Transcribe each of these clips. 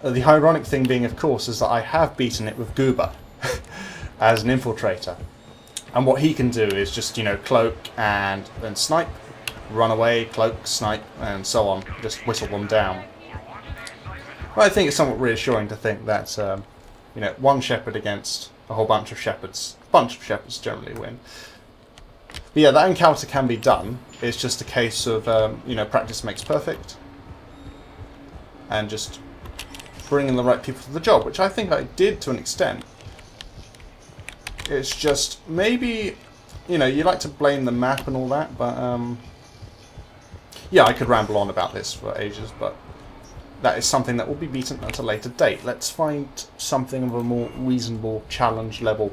The ironic thing being, of course, is that I have beaten it with Goober as an infiltrator. And what he can do is just, you know, cloak and then snipe, run away, cloak, snipe, and so on. Just whistle them down. But I think it's somewhat reassuring to think that, you know, one shepherd against a whole bunch of shepherds. A bunch of shepherds generally win. But yeah, that encounter can be done. It's just a case of, you know, practice makes perfect. And just bringing the right people to the job, which I think I did to an extent. It's just, maybe, you know, you like to blame the map and all that, but, yeah, I could ramble on about this for ages, but that is something that will be beaten at a later date. Let's find something of a more reasonable challenge level,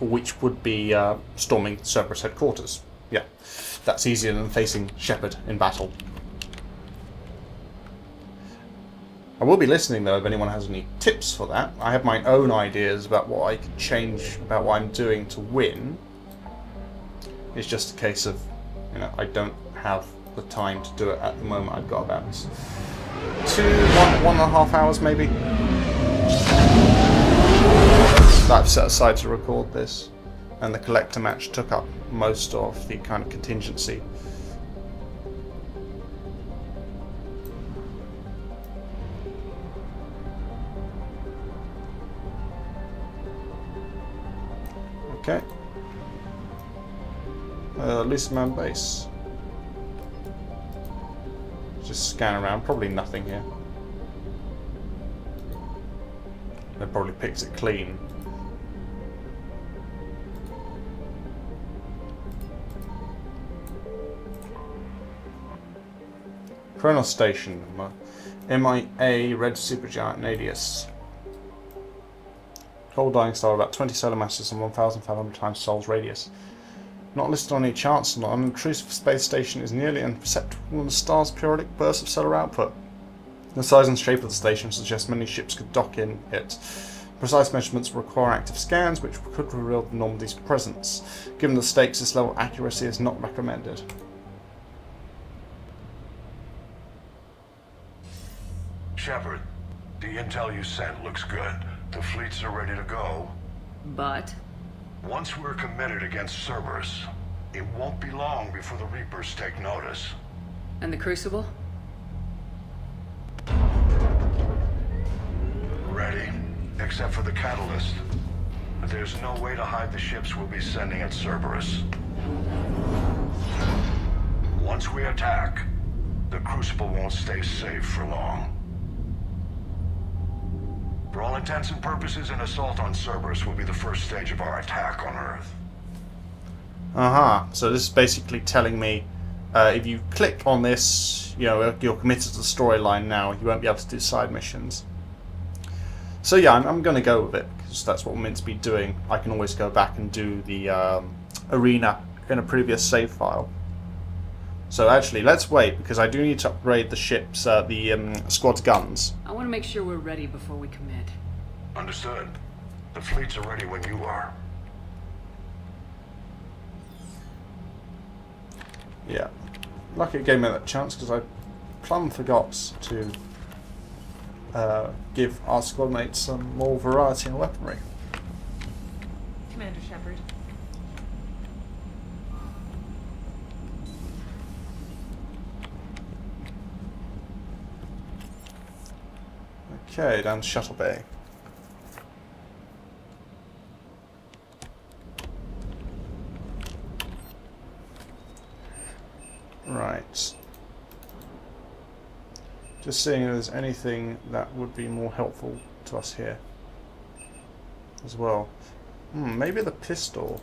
which would be storming Cerberus headquarters. Yeah, that's easier than facing Shepard in battle. I will be listening, though, if anyone has any tips for that. I have my own ideas about what I could change about what I'm doing to win. It's just a case of, you know, I don't have the time to do it at the moment. I've got about 1.5 hours, maybe, that I've set aside to record this. And the collector match took up most of the kind of contingency. Okay. Least amount of base. Just scan around. Probably nothing here. That probably picks it clean. Kronos Station. MIA Red Supergiant Nadius. Cold dying star about 20 solar masses and 1,500 times Sol's radius. Not listed on any charts, an unobtrusive space station is nearly imperceptible in the star's periodic bursts of solar output. The size and shape of the station suggests many ships could dock in it. Precise measurements require active scans, which could reveal the anomaly's presence. Given the stakes, this level of accuracy is not recommended. Shepard, the intel you sent looks good. The fleets are ready to go. But? Once we're committed against Cerberus, it won't be long before the Reapers take notice. And the Crucible? Ready, except for the catalyst. But there's no way to hide the ships we'll be sending at Cerberus. Once we attack, the Crucible won't stay safe for long. For all intents and purposes, an assault on Cerberus will be the first stage of our attack on Earth. Aha, so this is basically telling me if you click on this, you know, you're committed to the storyline now, you won't be able to do side missions. So yeah, I'm going to go with it, because that's what we're meant to be doing. I can always go back and do the arena in a previous save file. So actually, let's wait, because I do need to upgrade the ship's, the squad's guns. I want to make sure we're ready before we commit. Understood. The fleets are ready when you are. Yeah. Lucky it gave me that chance, because I plumb forgot to give our squad mates some more variety in weaponry. Commander Shepard. Okay, down to Shuttle Bay. Right. Just seeing if there's anything that would be more helpful to us here as well. Maybe the pistol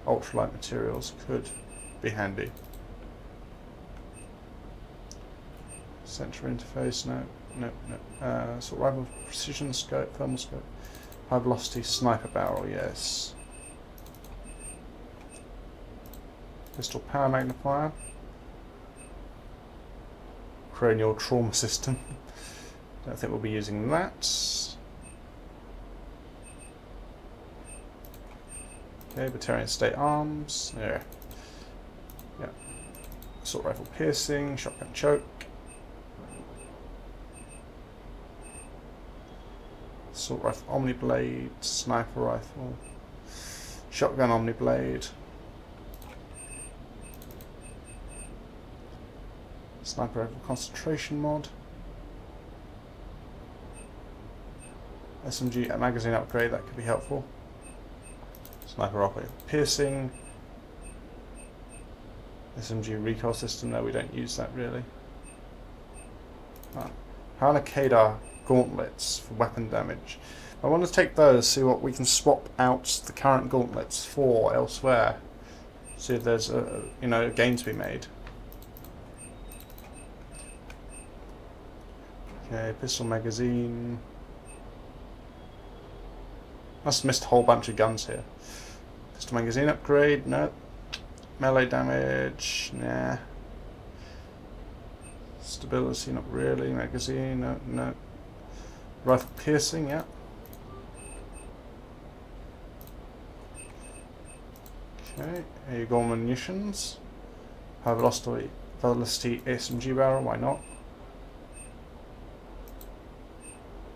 ultralight materials could be handy. Sensor interface, no. Sort of rifle precision scope, thermal scope, high velocity sniper barrel, yes. Pistol power magnifier, cranial trauma system. Don't think we'll be using that. Okay, Batarian state arms, yeah. Assault rifle piercing, shotgun choke. Assault rifle, Omni Blade, sniper rifle, shotgun, Omni Blade, sniper rifle concentration mod, SMG magazine upgrade, that could be helpful. Sniper rifle piercing, SMG recoil system, no we don't use that really. Hanakeda gauntlets for weapon damage. I want to take those, see what we can swap out the current gauntlets for elsewhere. See if there's a gain to be made. Okay, pistol magazine. Must have missed a whole bunch of guns here. Pistol magazine upgrade, no. Melee damage, nah. Stability, not really. Magazine, no, no. Rifle piercing, yeah. Okay, here you go, munitions. High velocity SMG barrel, why not?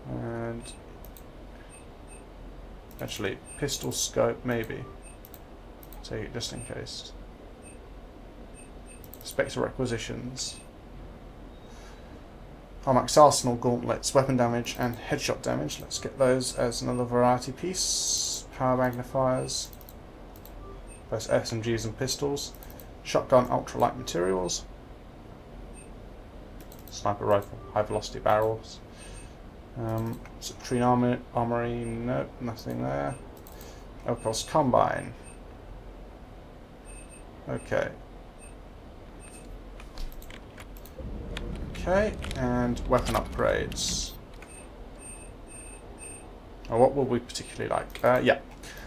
And actually, pistol scope, maybe. Take it just in case. Spectre requisitions. Armax Arsenal gauntlets, weapon damage and headshot damage. Let's get those as another variety piece. Power magnifiers. Both SMGs and pistols. Shotgun ultralight materials. Sniper rifle, high velocity barrels. Citrine armory, nope, nothing there. Of course, combine. Okay. Okay, and weapon upgrades. Now, what would we particularly like? Yeah,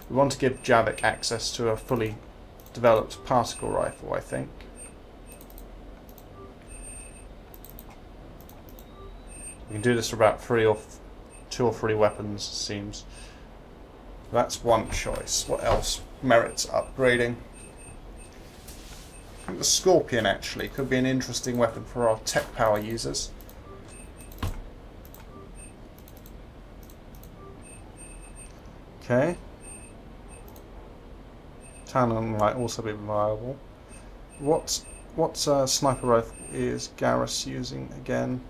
we want to give Javik access to a fully developed particle rifle, I think. We can do this for about 2 or 3 weapons, it seems. That's one choice. What else merits upgrading? I think the Scorpion actually could be an interesting weapon for our tech power users. Okay. Talon might also be viable. What sniper rifle is Garrus using again?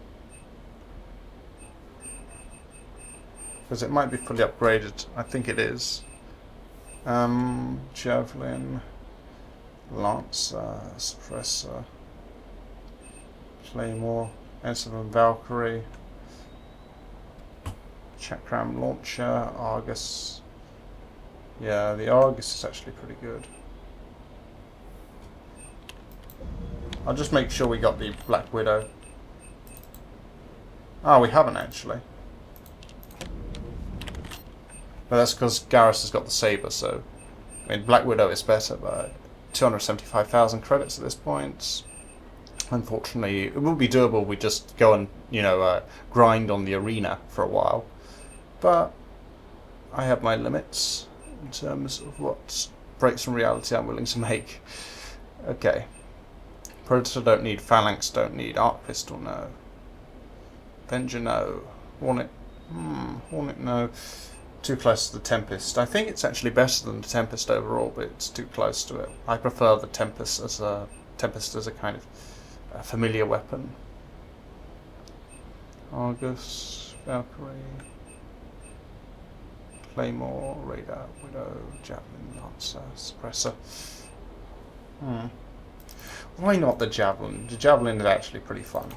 Because it might be fully upgraded. I think it is. Javelin, Lancer, Suppressor, Claymore, S7 Valkyrie, Chakram Launcher, Argus. Yeah, the Argus is actually pretty good. I'll just make sure we got the Black Widow. Oh, we haven't actually. But that's because Garrus has got the Saber, so... I mean, Black Widow is better, but 275,000 credits at this point. Unfortunately, it will be doable. We just go and, grind on the arena for a while. But I have my limits in terms of what breaks from reality I'm willing to make. Okay. Predator don't need, Phalanx don't need, Arc Pistol no. Avenger no. Hornet, Hornet no. Too close to the Tempest. I think it's actually better than the Tempest overall, but it's too close to it. I prefer the Tempest as a kind of familiar weapon. Argus, Valkyrie, Claymore, Radar, Widow, Javelin, Lancer, Suppressor. Why not the Javelin? The Javelin is actually pretty fun.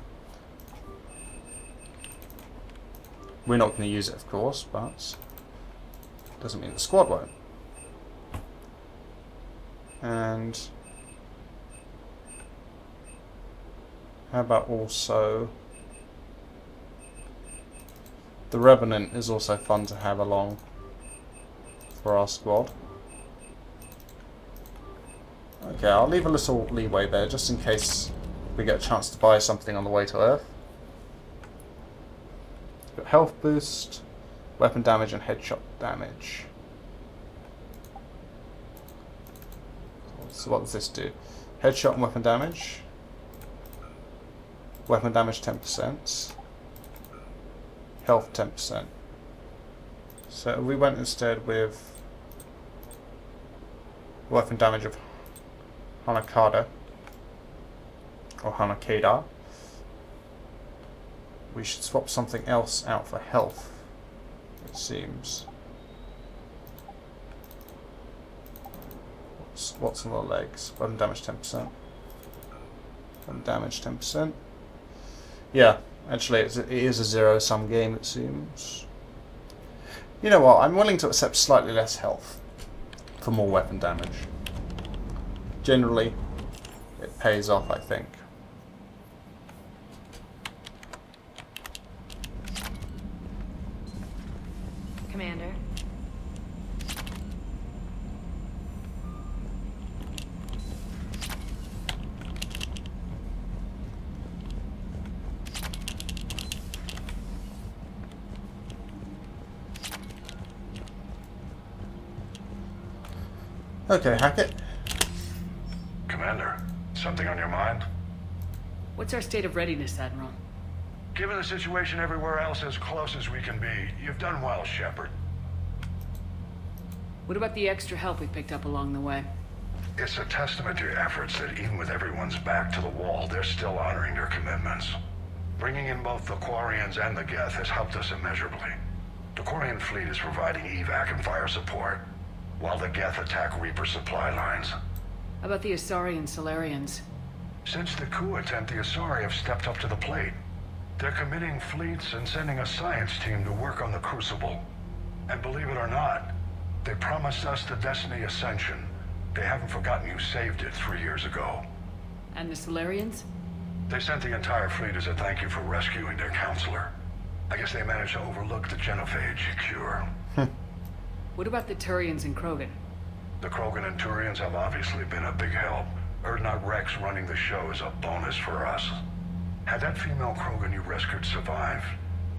We're not going to use it, of course, but doesn't mean the squad won't. And how about also the Revenant is also fun to have along for our squad. Okay, I'll leave a little leeway there just in case we get a chance to buy something on the way to Earth. Got health boost, weapon damage and headshot damage. So what does this do? Headshot and weapon damage. Weapon damage 10%. Health 10%. So we went instead with weapon damage of Hanakada or Hanakada. We should swap something else out for health, it seems. What's on the legs? Weapon damage 10%. Weapon damage 10%. Yeah, actually it is a zero-sum game, it seems. You know what, I'm willing to accept slightly less health for more weapon damage. Generally, it pays off, I think. Commander. Okay, Hackett. Commander, something on your mind? What's our state of readiness, Admiral? Given the situation everywhere else as close as we can be, you've done well, Shepard. What about the extra help we picked up along the way? It's a testament to your efforts that even with everyone's back to the wall, they're still honoring their commitments. Bringing in both the Quarians and the Geth has helped us immeasurably. The Quarian fleet is providing evac and fire support, while the Geth attack Reaper supply lines. How about the Asari and Solarians? Since the coup attempt, the Asari have stepped up to the plate. They're committing fleets and sending a science team to work on the Crucible. And believe it or not, they promised us the Destiny Ascension. They haven't forgotten you saved it 3 years ago. And the Solarians? They sent the entire fleet as a thank you for rescuing their counselor. I guess they managed to overlook the genophage cure. What about the Turians and Krogan? The Krogan and Turians have obviously been a big help. Urdnot Rex running the show is a bonus for us. Had that female Krogan you rescued survived,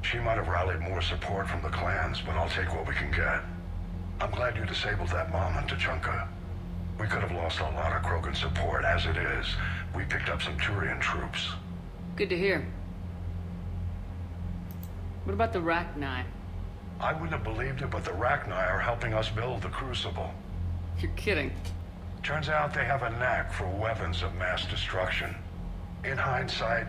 she might have rallied more support from the clans, but I'll take what we can get. I'm glad you disabled that mom in Tuchanka. We could have lost a lot of Krogan support. As it is, we picked up some Turian troops. Good to hear. What about the Rachni? I wouldn't have believed it, but the Rachni are helping us build the Crucible. You're kidding. Turns out they have a knack for weapons of mass destruction. In hindsight,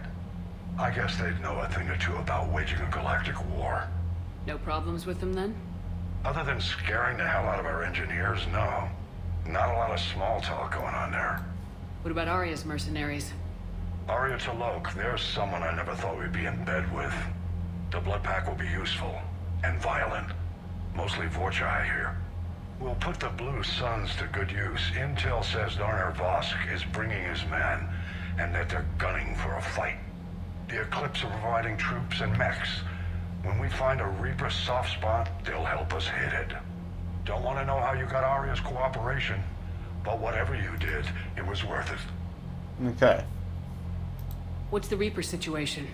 I guess they'd know a thing or two about waging a galactic war. No problems with them then? Other than scaring the hell out of our engineers, no. Not a lot of small talk going on there. What about Arya's mercenaries? Arya T'Loak, there's someone I never thought we'd be in bed with. The Blood Pack will be useful. And violent. Mostly Vorcha here. We'll put the Blue Suns to good use. Intel says Darner Vosk is bringing his men, and that they're gunning for a fight. The Eclipse are providing troops and mechs. When we find a Reaper soft spot, they'll help us hit it. Don't want to know how you got Arya's cooperation, but whatever you did, it was worth it. Okay. What's the Reaper situation?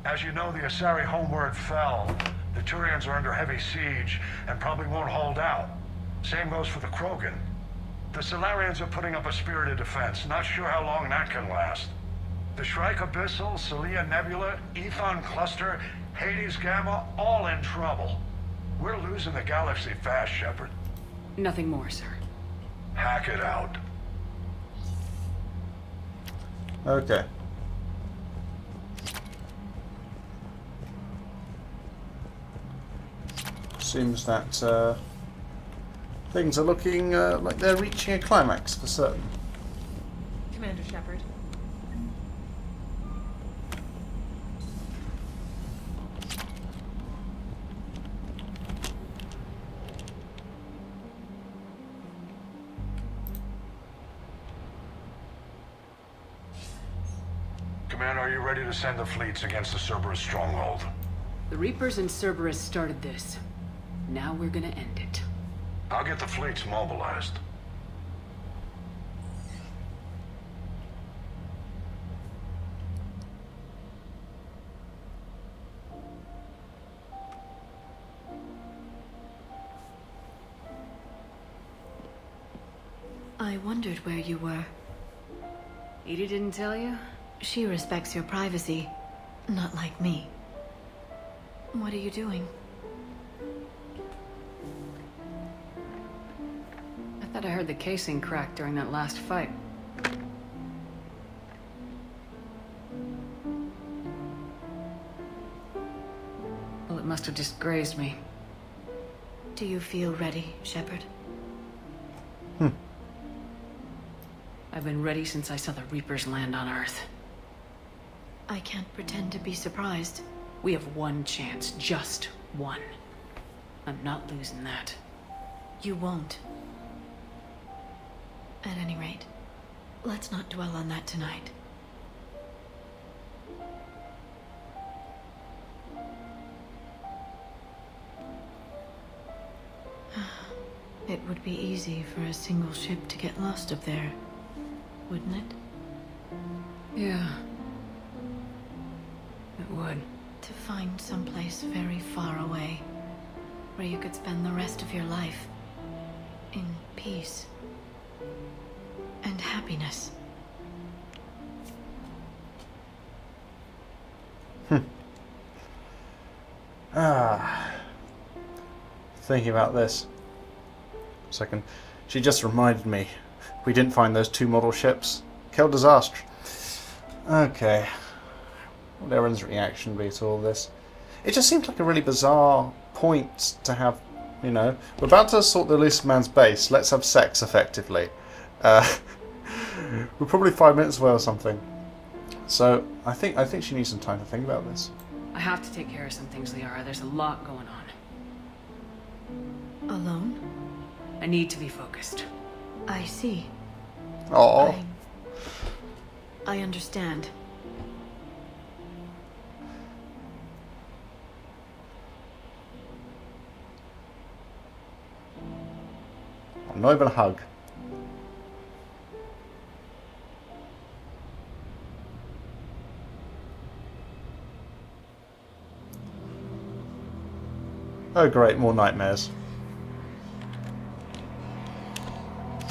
As you know, the Asari homeward fell. The Turians are under heavy siege and probably won't hold out. Same goes for the Krogan. The Solarians are putting up a spirited defense. Not sure how long that can last. The Shrike Abyssal, Celia Nebula, Ethon Cluster, Hades Gamma, all in trouble. We're losing the galaxy fast, Shepard. Nothing more, sir. Hack it out. Okay. Seems that things are looking like they're reaching a climax for certain. Commander Shepard. Commander, are you ready to send the fleets against the Cerberus stronghold? The Reapers and Cerberus started this. Now we're gonna end it. I'll get the fleets mobilized. I wondered where you were. Edie didn't tell you? She respects your privacy, not like me. What are you doing? Thought I heard the casing crack during that last fight. Well, it must have just grazed me. Do you feel ready, Shepard? I've been ready since I saw the Reapers land on Earth. I can't pretend to be surprised. We have one chance, just one. I'm not losing that. You won't. At any rate, let's not dwell on that tonight. It would be easy for a single ship to get lost up there, wouldn't it? Yeah. It would. To find someplace very far away, where you could spend the rest of your life in peace and happiness. Thinking about this. Second. She just reminded me. We didn't find those 2 model ships. Quel disaster. Okay. What would Erin's reaction be to all this? It just seems like a really bizarre point to have, you know. We're about to assault the elusive man's base. Let's have sex, effectively. We're probably 5 minutes away or something. So, I think she needs some time to think about this. I have to take care of some things, Liara. There's a lot going on. Alone? I need to be focused. I see. Oh. I understand. Not even a hug. Oh great, more nightmares.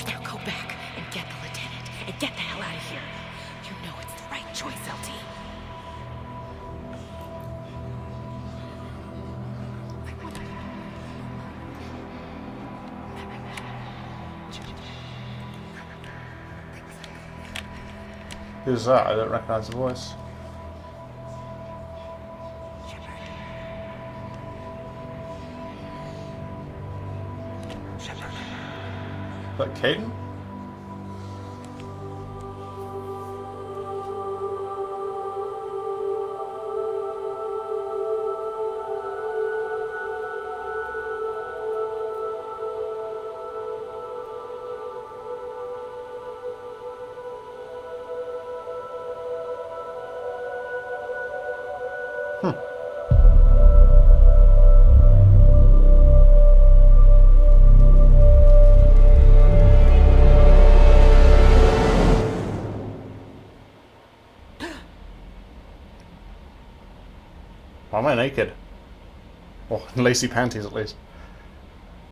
Now go back and get the lieutenant and get the hell out of here. You know it's the right choice, LT. Who's that? I don't recognise the voice. Is that Caden? Why am I naked? Or in lacy panties, at least.